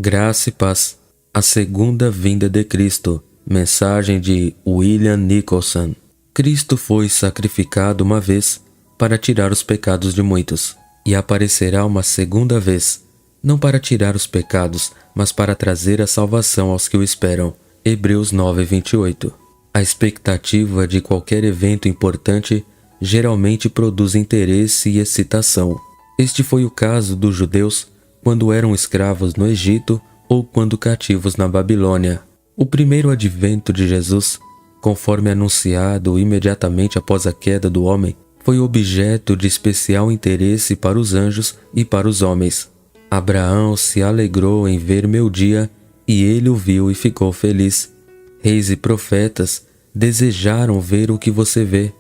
Graça e paz. A segunda vinda de Cristo. Mensagem de William Nicholson. Cristo foi sacrificado uma vez para tirar os pecados de muitos, e aparecerá uma segunda vez, não para tirar os pecados, mas para trazer a salvação aos que o esperam. Hebreus 9:28. A expectativa de qualquer evento importante geralmente produz interesse e excitação. Este foi o caso dos judeus quando eram escravos no Egito ou quando cativos na Babilônia. O primeiro advento de Jesus, conforme anunciado imediatamente após a queda do homem, foi objeto de especial interesse para os anjos e para os homens. Abraão se alegrou em ver meu dia, e ele o viu e ficou feliz. Reis e profetas desejaram ver o que você vê.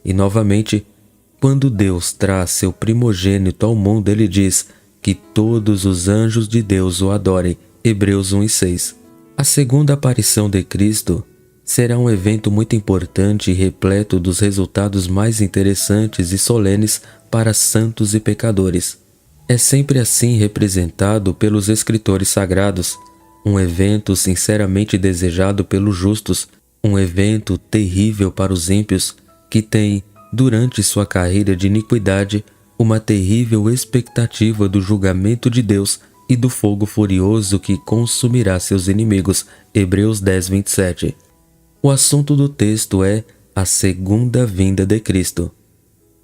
E novamente, quando Deus traz seu primogênito ao mundo, ele diz que todos os anjos de Deus o adorem. Hebreus 1:6. A segunda aparição de Cristo será um evento muito importante e repleto dos resultados mais interessantes e solenes para santos e pecadores. É sempre assim representado pelos escritores sagrados, um evento sinceramente desejado pelos justos, um evento terrível para os ímpios, que tem, durante sua carreira de iniquidade, uma terrível expectativa do julgamento de Deus e do fogo furioso que consumirá seus inimigos. Hebreus 10:27. O assunto do texto é a segunda vinda de Cristo.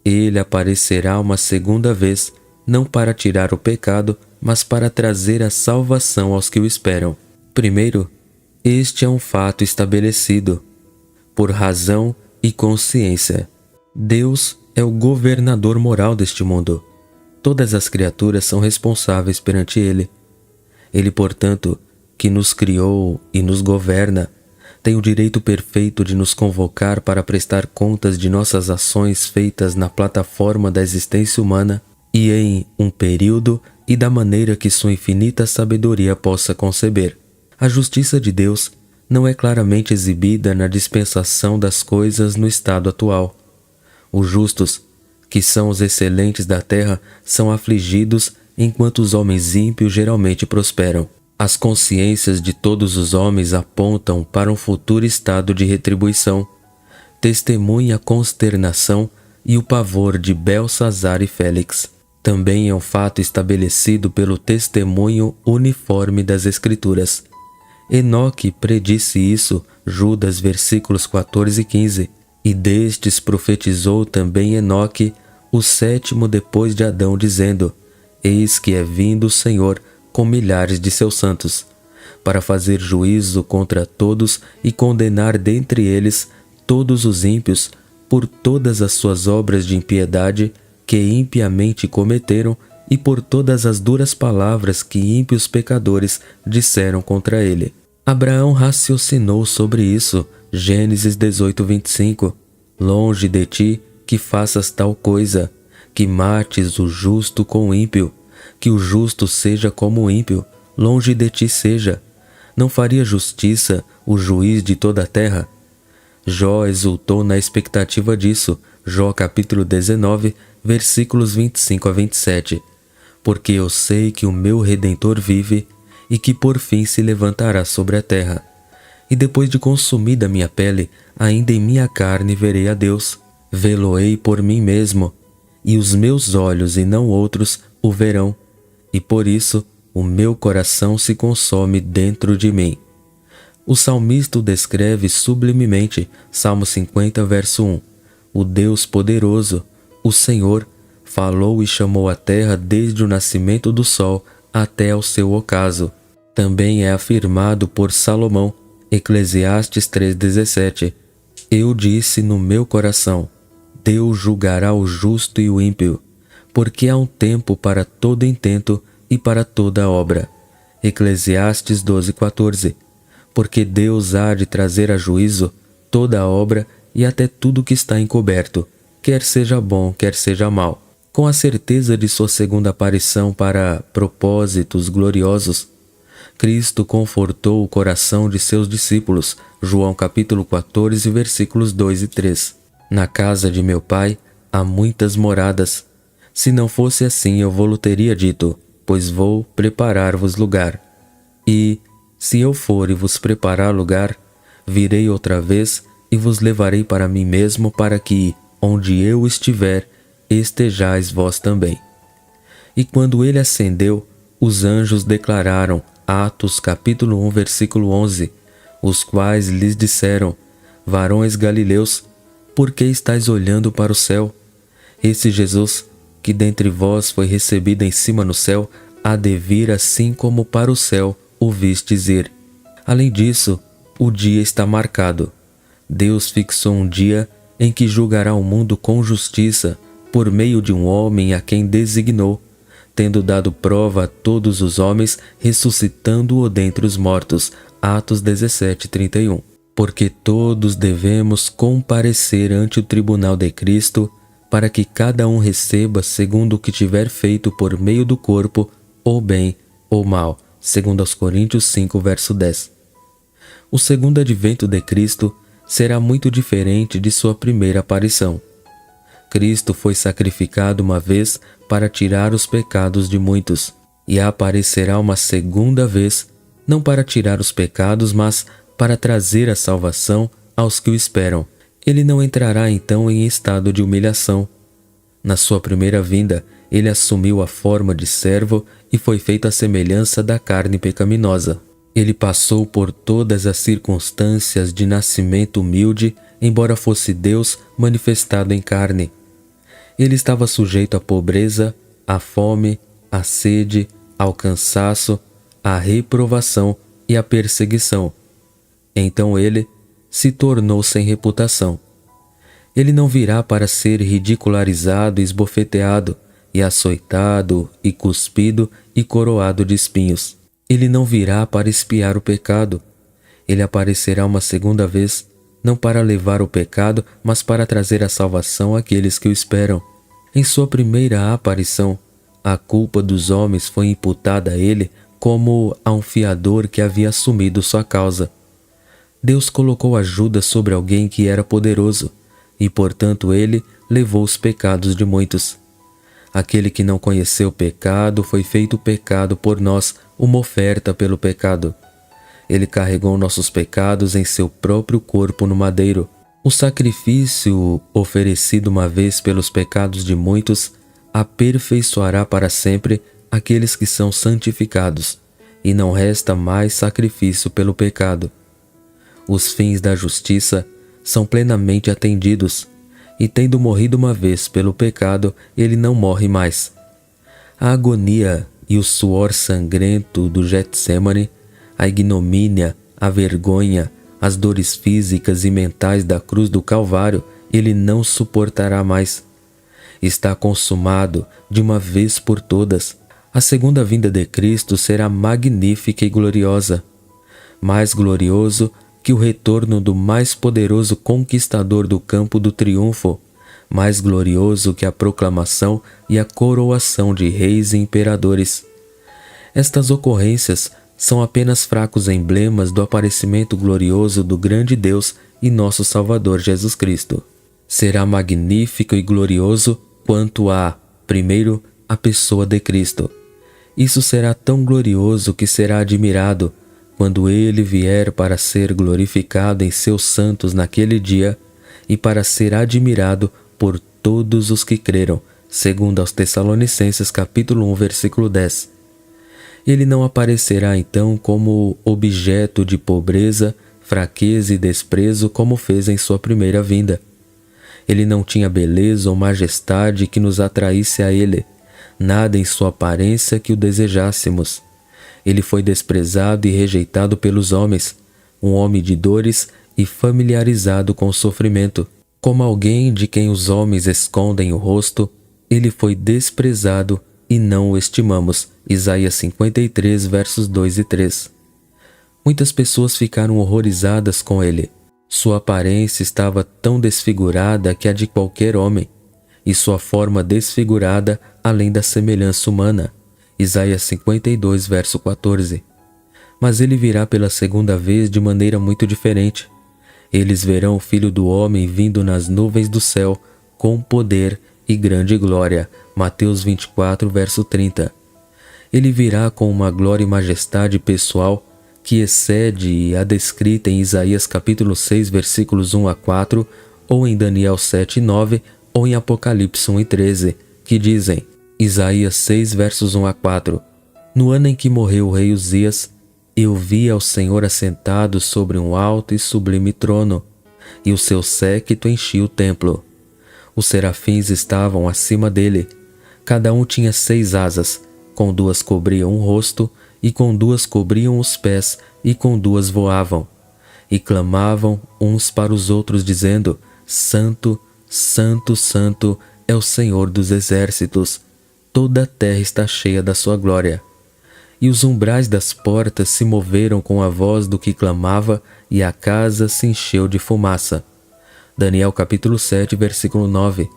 Ele aparecerá uma segunda vez, não para tirar o pecado, mas para trazer a salvação aos que o esperam. Primeiro, este é um fato estabelecido, por razão e consciência. Deus é o governador moral deste mundo. Todas as criaturas são responsáveis perante Ele. Ele, portanto, que nos criou e nos governa, tem o direito perfeito de nos convocar para prestar contas de nossas ações feitas na plataforma da existência humana e em um período e da maneira que sua infinita sabedoria possa conceber. A justiça de Deus não é claramente exibida na dispensação das coisas no estado atual. Os justos, que são os excelentes da terra, são afligidos, enquanto os homens ímpios geralmente prosperam. As consciências de todos os homens apontam para um futuro estado de retribuição. Testemunha a consternação e o pavor de Belsazar e Félix. Também é um fato estabelecido pelo testemunho uniforme das Escrituras. Enoque predisse isso, Judas, versículos 14 e 15. E destes profetizou também Enoque, o sétimo depois de Adão, dizendo: Eis que é vindo o Senhor com milhares de seus santos, para fazer juízo contra todos e condenar dentre eles todos os ímpios por todas as suas obras de impiedade que impiamente cometeram e por todas as duras palavras que ímpios pecadores disseram contra ele. Abraão raciocinou sobre isso. Gênesis 18:25. Longe de ti que faças tal coisa, que mates o justo com o ímpio, que o justo seja como o ímpio, longe de ti seja. Não faria justiça o juiz de toda a terra? Jó exultou na expectativa disso. Jó capítulo 19, versículos 25 a 27. Porque eu sei que o meu Redentor vive e que por fim se levantará sobre a terra. E depois de consumida minha pele, ainda em minha carne verei a Deus. Vê-lo-ei por mim mesmo, e os meus olhos e não outros o verão. E por isso o meu coração se consome dentro de mim. O salmista o descreve sublimemente. Salmo 50, verso 1. O Deus poderoso, o Senhor, falou e chamou a terra desde o nascimento do sol até ao seu ocaso. Também é afirmado por Salomão, Eclesiastes 3:17. Eu disse no meu coração: Deus julgará o justo e o ímpio, porque há um tempo para todo intento e para toda obra. Eclesiastes 12:14. Porque Deus há de trazer a juízo toda a obra e até tudo que está encoberto, quer seja bom, quer seja mal. Com a certeza de sua segunda aparição para propósitos gloriosos, Cristo confortou o coração de seus discípulos. João capítulo 14, versículos 2 e 3. Na casa de meu Pai há muitas moradas. Se não fosse assim, eu vou-lo teria dito, pois vou preparar-vos lugar. E, se eu for e vos preparar lugar, virei outra vez e vos levarei para mim mesmo, para que, onde eu estiver, estejais vós também. E quando ele ascendeu, os anjos declararam, Atos capítulo 1, versículo 11, os quais lhes disseram, varões galileus, por que estáis olhando para o céu? Esse Jesus, que dentre vós foi recebido em cima no céu, há de vir assim como para o céu o vistes ir. Além disso, o dia está marcado. Deus fixou um dia em que julgará o mundo com justiça, por meio de um homem a quem designou, tendo dado prova a todos os homens, ressuscitando-o dentre os mortos. Atos 17:31. Porque todos devemos comparecer ante o tribunal de Cristo, para que cada um receba segundo o que tiver feito por meio do corpo, ou bem ou mal. 2 Coríntios 5, verso 10. O segundo advento de Cristo será muito diferente de sua primeira aparição. Cristo foi sacrificado uma vez para tirar os pecados de muitos, e aparecerá uma segunda vez, não para tirar os pecados, mas para trazer a salvação aos que o esperam. Ele não entrará então em estado de humilhação. Na sua primeira vinda, ele assumiu a forma de servo e foi feito à semelhança da carne pecaminosa. Ele passou por todas as circunstâncias de nascimento humilde, embora fosse Deus manifestado em carne. Ele estava sujeito à pobreza, à fome, à sede, ao cansaço, à reprovação e à perseguição. Então ele se tornou sem reputação. Ele não virá para ser ridicularizado e esbofeteado, e açoitado, e cuspido, e coroado de espinhos. Ele não virá para expiar o pecado. Ele aparecerá uma segunda vez, não para levar o pecado, mas para trazer a salvação àqueles que o esperam. Em sua primeira aparição, a culpa dos homens foi imputada a ele como a um fiador que havia assumido sua causa. Deus colocou a Judas sobre alguém que era poderoso, e portanto ele levou os pecados de muitos. Aquele que não conheceu o pecado foi feito pecado por nós, uma oferta pelo pecado. Ele carregou nossos pecados em seu próprio corpo no madeiro. O sacrifício oferecido uma vez pelos pecados de muitos aperfeiçoará para sempre aqueles que são santificados, e não resta mais sacrifício pelo pecado. Os fins da justiça são plenamente atendidos, e tendo morrido uma vez pelo pecado, ele não morre mais. A agonia e o suor sangrento do Getsêmani, a ignomínia, a vergonha, as dores físicas e mentais da cruz do Calvário, ele não suportará mais. Está consumado de uma vez por todas. A segunda vinda de Cristo será magnífica e gloriosa, mais glorioso que o retorno do mais poderoso conquistador do campo do triunfo, mais glorioso que a proclamação e a coroação de reis e imperadores. Estas ocorrências são apenas fracos emblemas do aparecimento glorioso do grande Deus e nosso Salvador Jesus Cristo. Será magnífico e glorioso quanto a, primeiro, a pessoa de Cristo. Isso será tão glorioso que será admirado quando ele vier para ser glorificado em seus santos naquele dia e para ser admirado por todos os que creram, segundo aos Tessalonicenses capítulo 1, versículo 10. Ele não aparecerá então como objeto de pobreza, fraqueza e desprezo como fez em sua primeira vinda. Ele não tinha beleza ou majestade que nos atraísse a ele, nada em sua aparência que o desejássemos. Ele foi desprezado e rejeitado pelos homens, um homem de dores e familiarizado com o sofrimento. Como alguém de quem os homens escondem o rosto, ele foi desprezado e não o estimamos. Isaías 53, versos 2 e 3. Muitas pessoas ficaram horrorizadas com ele. Sua aparência estava tão desfigurada que a de qualquer homem, e sua forma desfigurada além da semelhança humana. Isaías 52, verso 14. Mas ele virá pela segunda vez de maneira muito diferente. Eles verão o Filho do Homem vindo nas nuvens do céu, com poder e grande glória. Mateus 24, verso 30. Ele virá com uma glória e majestade pessoal que excede a descrita em Isaías capítulo 6, versículos 1 a 4, ou em Daniel 7, 9, ou em Apocalipse 1 e 13, que dizem, Isaías 6, versos 1 a 4, No ano em que morreu o rei Uzias, eu vi ao Senhor assentado sobre um alto e sublime trono, e o seu séquito enchia o templo. Os serafins estavam acima dele. Cada um tinha 6 asas, com 2 cobriam o rosto, e com 2 cobriam os pés, e com 2 voavam. E clamavam uns para os outros, dizendo, Santo, Santo, Santo é o Senhor dos exércitos. Toda a terra está cheia da sua glória. E os umbrais das portas se moveram com a voz do que clamava, e a casa se encheu de fumaça. Daniel capítulo 7, versículo 9.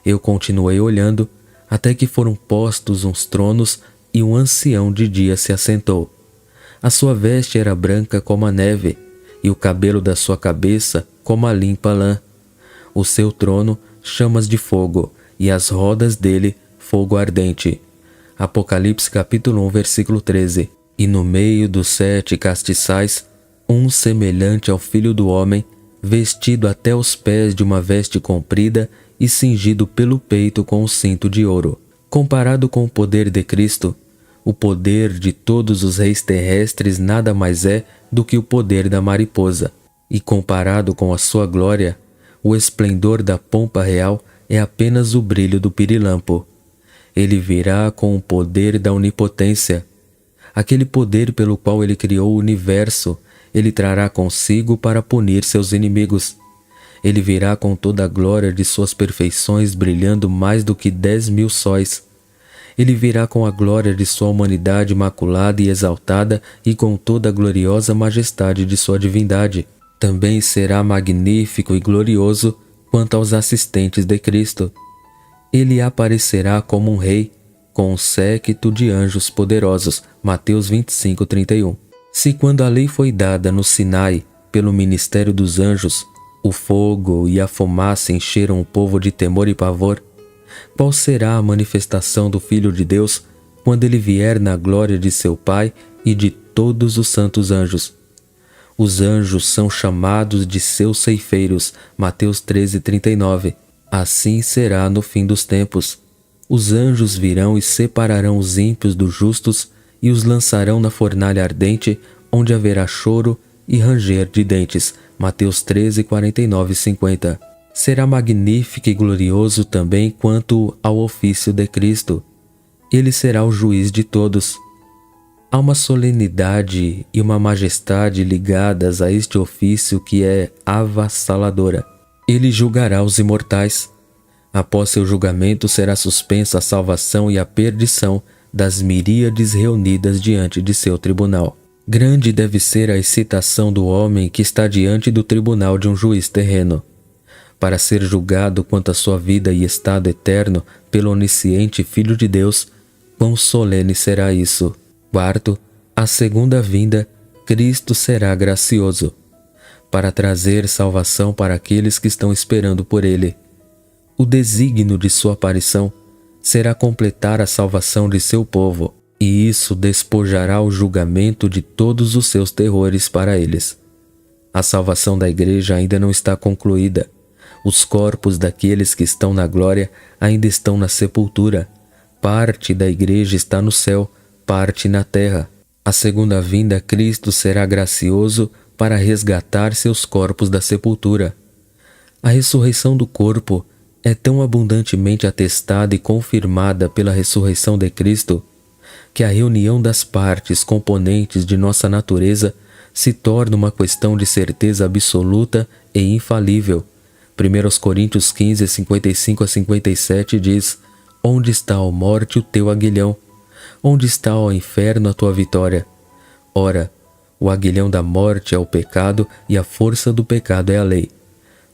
Eu continuei olhando, até que foram postos uns tronos, e um ancião de dia se assentou. A sua veste era branca como a neve, e o cabelo da sua cabeça como a limpa lã. O seu trono, chamas de fogo, e as rodas dele, fogo ardente. Apocalipse capítulo 1, versículo 13. E no meio dos 7 castiçais, um semelhante ao Filho do Homem, vestido até os pés de uma veste comprida e cingido pelo peito com um cinto de ouro. Comparado com o poder de Cristo, o poder de todos os reis terrestres nada mais é do que o poder da mariposa, e comparado com a sua glória, o esplendor da pompa real é apenas o brilho do pirilampo. Ele virá com o poder da onipotência. Aquele poder pelo qual ele criou o universo, ele trará consigo para punir seus inimigos. Ele virá com toda a glória de suas perfeições, brilhando mais do que 10.000 sóis. Ele virá com a glória de sua humanidade imaculada e exaltada e com toda a gloriosa majestade de sua divindade. Também será magnífico e glorioso quanto aos assistentes de Cristo. Ele aparecerá como um rei, com um séquito de anjos poderosos. Mateus 25, 31. Se quando a lei foi dada no Sinai, pelo ministério dos anjos, o fogo e a fumaça encheram o povo de temor e pavor, qual será a manifestação do Filho de Deus quando ele vier na glória de seu Pai e de todos os santos anjos? Os anjos são chamados de seus ceifeiros. Mateus 13, 39. Assim será no fim dos tempos. Os anjos virão e separarão os ímpios dos justos e os lançarão na fornalha ardente, onde haverá choro e ranger de dentes. Mateus 13, 49 e 50. Será magnífico e glorioso também quanto ao ofício de Cristo. Ele será o juiz de todos. Há uma solenidade e uma majestade ligadas a este ofício que é avassaladora. Ele julgará os imortais. Após seu julgamento será suspensa a salvação e a perdição das miríades reunidas diante de seu tribunal. Grande deve ser a excitação do homem que está diante do tribunal de um juiz terreno, para ser julgado quanto à sua vida e estado eterno pelo onisciente Filho de Deus. Quão solene será isso! Quarto, a segunda vinda, Cristo será gracioso, para trazer salvação para aqueles que estão esperando por ele. O desígnio de sua aparição será completar a salvação de seu povo, e isso despojará o julgamento de todos os seus terrores para eles. A salvação da igreja ainda não está concluída. Os corpos daqueles que estão na glória ainda estão na sepultura. Parte da igreja está no céu, parte na terra. A segunda vinda, Cristo será gracioso para resgatar seus corpos da sepultura. A ressurreição do corpo é tão abundantemente atestada e confirmada pela ressurreição de Cristo, que a reunião das partes componentes de nossa natureza se torna uma questão de certeza absoluta e infalível. 1 Coríntios 15, 55 a 57 diz: Onde está, ó morte, o teu aguilhão? Onde está, ó inferno, a tua vitória? Ora, o aguilhão da morte é o pecado e a força do pecado é a lei.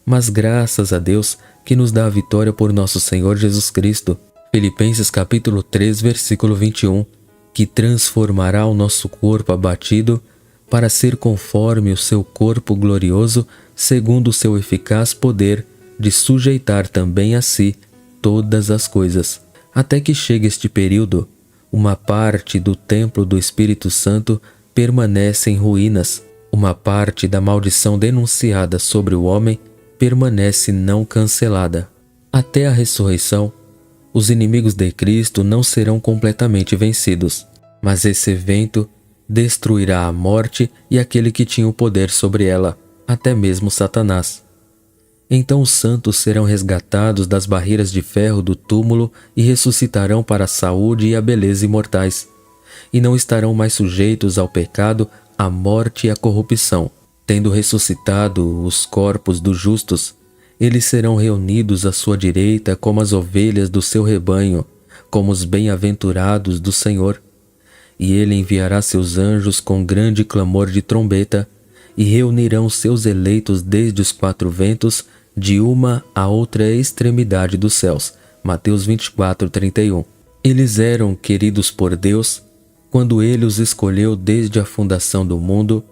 Mas graças a Deus que nos dá a vitória por nosso Senhor Jesus Cristo. Filipenses capítulo 3, versículo 21, que transformará o nosso corpo abatido para ser conforme o seu corpo glorioso, segundo o seu eficaz poder de sujeitar também a si todas as coisas. Até que chegue este período, Uma parte do templo do Espírito Santo permanece em ruínas. Uma parte da maldição denunciada sobre o homem permanece não cancelada. Até a ressurreição, os inimigos de Cristo não serão completamente vencidos, mas esse evento destruirá a morte e aquele que tinha o poder sobre ela, até mesmo Satanás. Então os santos serão resgatados das barreiras de ferro do túmulo e ressuscitarão para a saúde e a beleza imortais, e não estarão mais sujeitos ao pecado, à morte e à corrupção. Tendo ressuscitado os corpos dos justos, eles serão reunidos à sua direita como as ovelhas do seu rebanho, como os bem-aventurados do Senhor. E ele enviará seus anjos com grande clamor de trombeta, e reunirão seus eleitos desde os quatro ventos, de uma a outra extremidade dos céus. Mateus 24:31. Eles eram queridos por Deus quando ele os escolheu desde a fundação do mundo,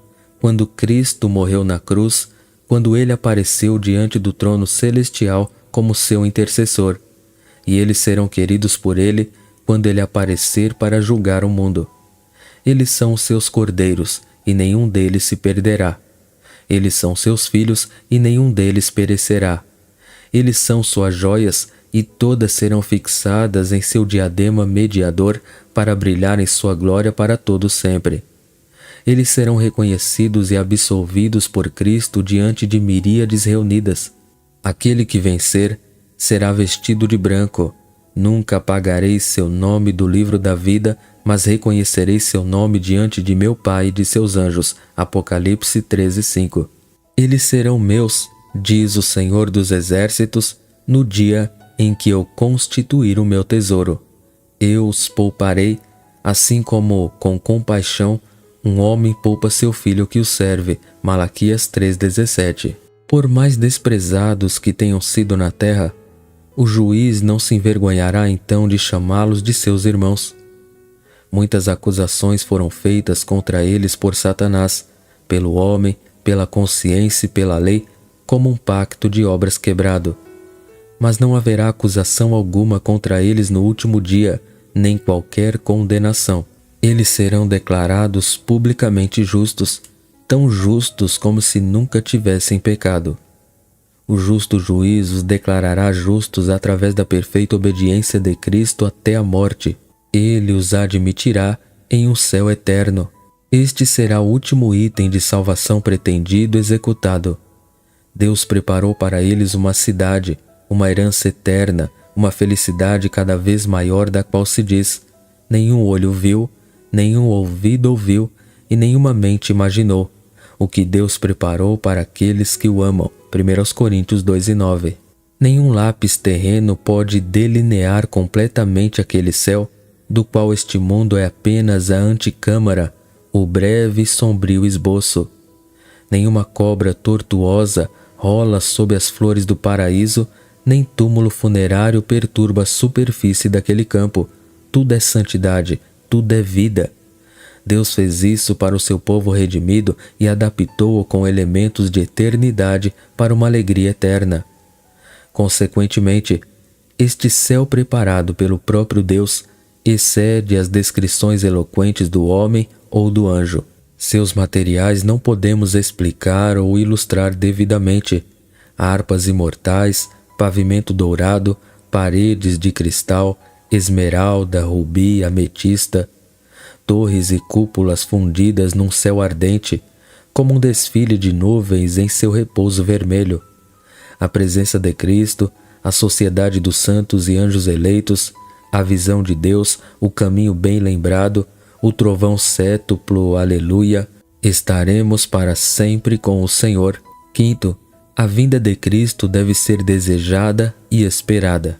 quando Cristo morreu na cruz, quando ele apareceu diante do trono celestial como seu intercessor. E eles serão queridos por ele quando ele aparecer para julgar o mundo. Eles são os seus cordeiros, e nenhum deles se perderá. Eles são seus filhos, e nenhum deles perecerá. Eles são suas joias, e todas serão fixadas em seu diadema mediador para brilhar em sua glória para todo sempre. Eles serão reconhecidos e absolvidos por Cristo diante de miríades reunidas. Aquele que vencer será vestido de branco. Nunca apagareis seu nome do livro da vida, mas reconhecereis seu nome diante de meu Pai e de seus anjos. Apocalipse 13:5. Eles serão meus, diz o Senhor dos Exércitos, no dia em que eu constituir o meu tesouro. Eu os pouparei, assim como, com compaixão, um homem poupa seu filho que o serve. Malaquias 3:17. Por mais desprezados que tenham sido na terra, o juiz não se envergonhará então de chamá-los de seus irmãos. Muitas acusações foram feitas contra eles por Satanás, pelo homem, pela consciência e pela lei, como um pacto de obras quebrado. Mas não haverá acusação alguma contra eles no último dia, nem qualquer condenação. Eles serão declarados publicamente justos, tão justos como se nunca tivessem pecado. O justo juiz os declarará justos através da perfeita obediência de Cristo até a morte. Ele os admitirá em um céu eterno. Este será o último item de salvação pretendido e executado. Deus preparou para eles uma cidade, uma herança eterna, uma felicidade cada vez maior, da qual se diz: nenhum olho viu, nenhum ouvido ouviu e nenhuma mente imaginou o que Deus preparou para aqueles que o amam. 1 Coríntios 2:9. Nenhum lápis terreno pode delinear completamente aquele céu, do qual este mundo é apenas a antecâmara, o breve e sombrio esboço. Nenhuma cobra tortuosa rola sob as flores do paraíso, nem túmulo funerário perturba a superfície daquele campo. Tudo é santidade, tudo é vida. Deus fez isso para o seu povo redimido e adaptou-o com elementos de eternidade para uma alegria eterna. Consequentemente, este céu preparado pelo próprio Deus excede as descrições eloquentes do homem ou do anjo. Seus materiais não podemos explicar ou ilustrar devidamente. Harpas imortais, pavimento dourado, paredes de cristal, esmeralda, rubi, ametista, torres e cúpulas fundidas num céu ardente, como um desfile de nuvens em seu repouso vermelho. A presença de Cristo, a sociedade dos santos e anjos eleitos, a visão de Deus, o caminho bem lembrado, o trovão cétuplo, aleluia, estaremos para sempre com o Senhor. Quinto, a vinda de Cristo deve ser desejada e esperada,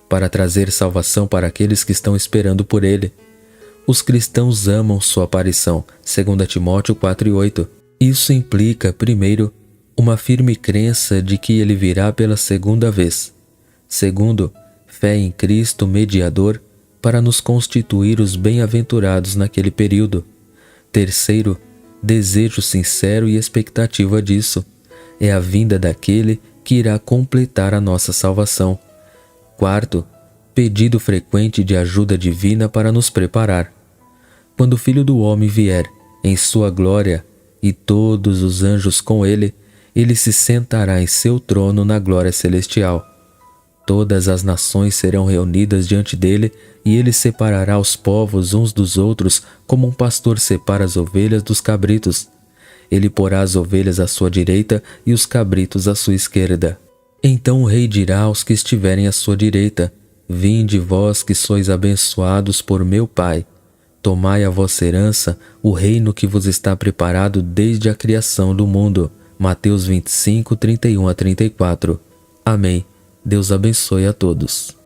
para trazer salvação para aqueles que estão esperando por Ele. Os cristãos amam sua aparição, 2 Timóteo 4:8. Isso implica, primeiro, uma firme crença de que ele virá pela segunda vez. Segundo, fé em Cristo mediador para nos constituir os bem-aventurados naquele período. Terceiro, desejo sincero e expectativa disso. É a vinda daquele que irá completar a nossa salvação. Quarto, pedido frequente de ajuda divina para nos preparar. Quando o Filho do Homem vier em sua glória e todos os anjos com ele, ele se sentará em seu trono na glória celestial. Todas as nações serão reunidas diante dele e ele separará os povos uns dos outros como um pastor separa as ovelhas dos cabritos. Ele porá as ovelhas à sua direita e os cabritos à sua esquerda. Então o rei dirá aos que estiverem à sua direita: Vinde vós que sois abençoados por meu Pai. Tomai a vossa herança, o reino que vos está preparado desde a criação do mundo. Mateus 25, 31 a 34. Amém. Deus abençoe a todos.